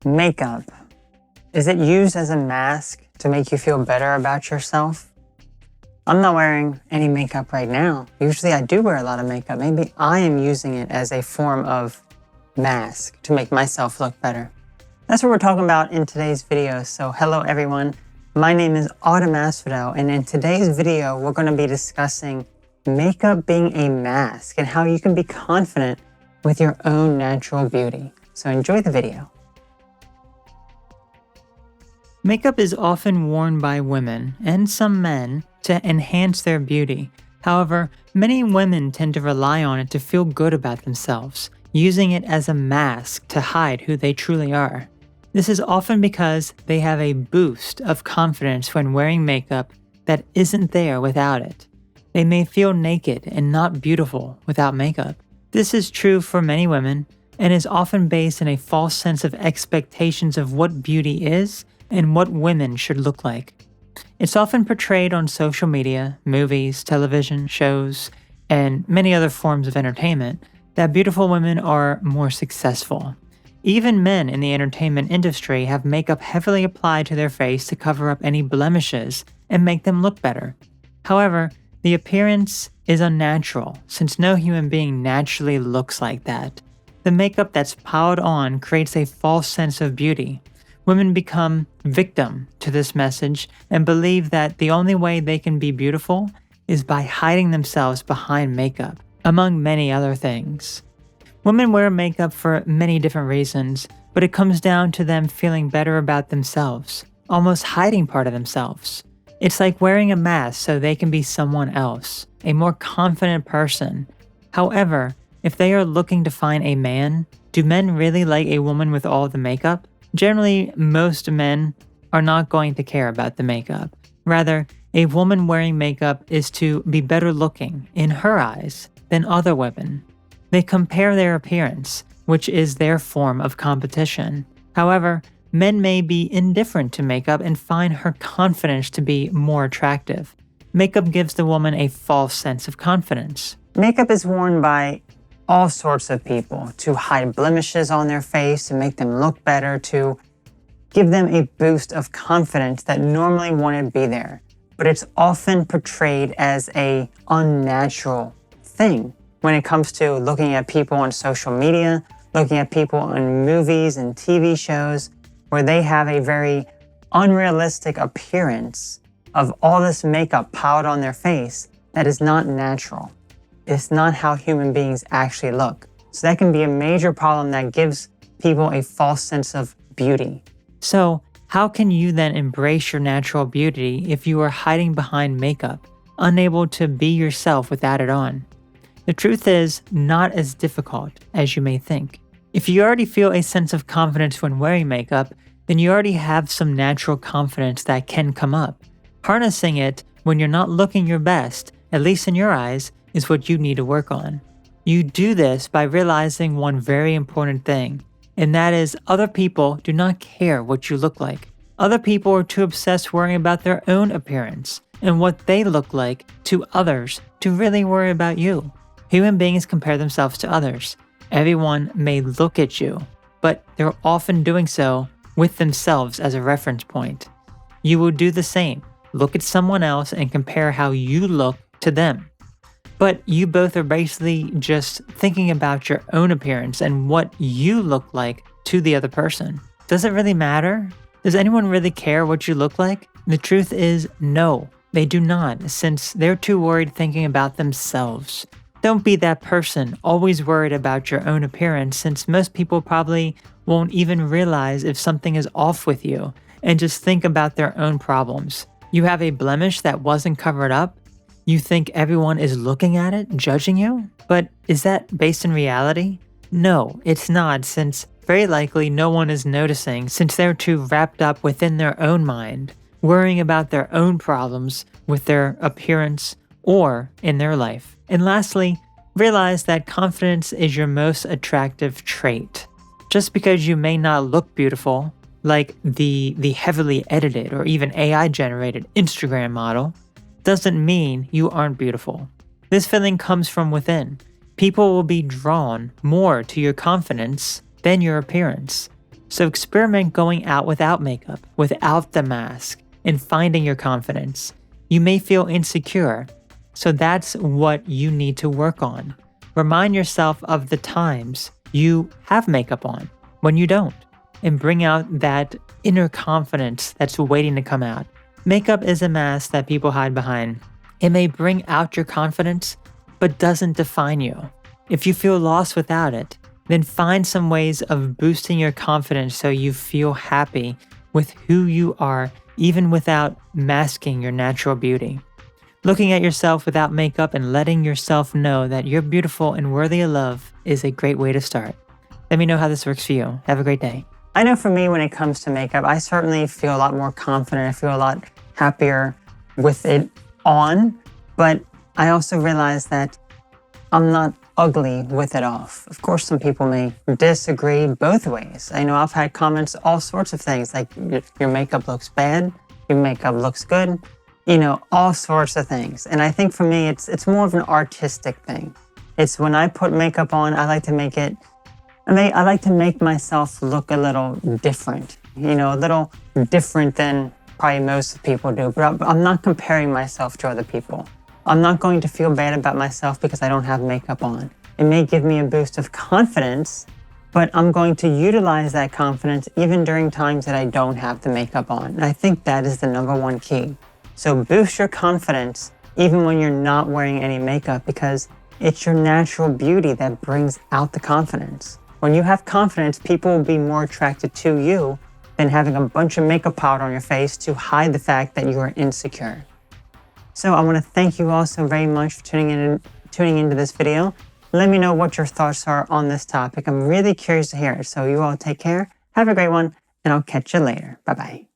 Makeup. Is it used as a mask to make you feel better about yourself? I'm not wearing any makeup right now. Usually I do wear a lot of makeup. Maybe I am using it as a form of mask to make myself look better. That's what we're talking about in today's video. So hello everyone, my name is Autumn Asphodel, and in today's video we're going to be discussing makeup being a mask and how you can be confident with your own natural beauty. So enjoy the video. Makeup is often worn by women and some men to enhance their beauty. However, many women tend to rely on it to feel good about themselves, using it as a mask to hide who they truly are. This is often because they have a boost of confidence when wearing makeup that isn't there without it. They may feel naked and not beautiful without makeup. This is true for many women and is often based in a false sense of expectations of what beauty is and what women should look like. It's often portrayed on social media, movies, television shows, and many other forms of entertainment that beautiful women are more successful. Even men in the entertainment industry have makeup heavily applied to their face to cover up any blemishes and make them look better. However, the appearance is unnatural since no human being naturally looks like that. The makeup that's piled on creates a false sense of beauty. Women become victim to this message and believe that the only way they can be beautiful is by hiding themselves behind makeup, among many other things. Women wear makeup for many different reasons, but it comes down to them feeling better about themselves, almost hiding part of themselves. It's like wearing a mask so they can be someone else, a more confident person. However, if they are looking to find a man, do men really like a woman with all the makeup? Generally, most men are not going to care about the makeup. Rather, a woman wearing makeup is to be better looking, in her eyes, than other women. They compare their appearance, which is their form of competition. However, men may be indifferent to makeup and find her confidence to be more attractive. Makeup gives the woman a false sense of confidence. Makeup is worn by all sorts of people to hide blemishes on their face, to make them look better, to give them a boost of confidence that normally wouldn't be there. But it's often portrayed as an unnatural thing when it comes to looking at people on social media, looking at people in movies and TV shows where they have a very unrealistic appearance of all this makeup piled on their face that is not natural. It's not how human beings actually look. So that can be a major problem that gives people a false sense of beauty. So, how can you then embrace your natural beauty if you are hiding behind makeup, unable to be yourself without it on? The truth is, not as difficult as you may think. If you already feel a sense of confidence when wearing makeup, then you already have some natural confidence that can come up. Harnessing it when you're not looking your best, at least in your eyes, is what you need to work on. You do this by realizing one very important thing, and that is other people do not care what you look like. Other people are too obsessed worrying about their own appearance and what they look like to others to really worry about you. Human beings compare themselves to others. Everyone may look at you, but they're often doing so with themselves as a reference point. You will do the same. Look at someone else and compare how you look to them. But you both are basically just thinking about your own appearance and what you look like to the other person. Does it really matter? Does anyone really care what you look like? The truth is, no, they do not, since they're too worried thinking about themselves. Don't be that person, always worried about your own appearance, since most people probably won't even realize if something is off with you, and just think about their own problems. You have a blemish that wasn't covered up? You think everyone is looking at it, judging you? But is that based in reality? No, it's not, since very likely no one is noticing, since they're too wrapped up within their own mind, worrying about their own problems with their appearance or in their life. And lastly, realize that confidence is your most attractive trait. Just because you may not look beautiful, like the heavily edited or even AI-generated Instagram model, doesn't mean you aren't beautiful. This feeling comes from within. People will be drawn more to your confidence than your appearance. So experiment going out without makeup, without the mask, and finding your confidence. You may feel insecure, so that's what you need to work on. Remind yourself of the times you have makeup on when you don't, and bring out that inner confidence that's waiting to come out. Makeup is a mask that people hide behind. It may bring out your confidence, but doesn't define you. If you feel lost without it, then find some ways of boosting your confidence so you feel happy with who you are, even without masking your natural beauty. Looking at yourself without makeup and letting yourself know that you're beautiful and worthy of love is a great way to start. Let me know how this works for you. Have a great day. I know for me, when it comes to makeup, I certainly feel a lot more confident. I feel a lot happier with it on, but I also realize that I'm not ugly with it off. Of course, some people may disagree both ways. I know I've had comments, all sorts of things, like your makeup looks bad, your makeup looks good, all sorts of things. And I think for me, it's more of an artistic thing. It's when I put makeup on, I like to make myself look a little different, a little different than probably most people do. But I'm not comparing myself to other people. I'm not going to feel bad about myself because I don't have makeup on. It may give me a boost of confidence, but I'm going to utilize that confidence even during times that I don't have the makeup on. And I think that is the number one key. So boost your confidence even when you're not wearing any makeup, because it's your natural beauty that brings out the confidence. When you have confidence, people will be more attracted to you than having a bunch of makeup powder on your face to hide the fact that you are insecure. So I want to thank you all so very much for tuning into this video. Let me know what your thoughts are on this topic. I'm really curious to hear it. So you all take care, have a great one, and I'll catch you later. Bye-bye.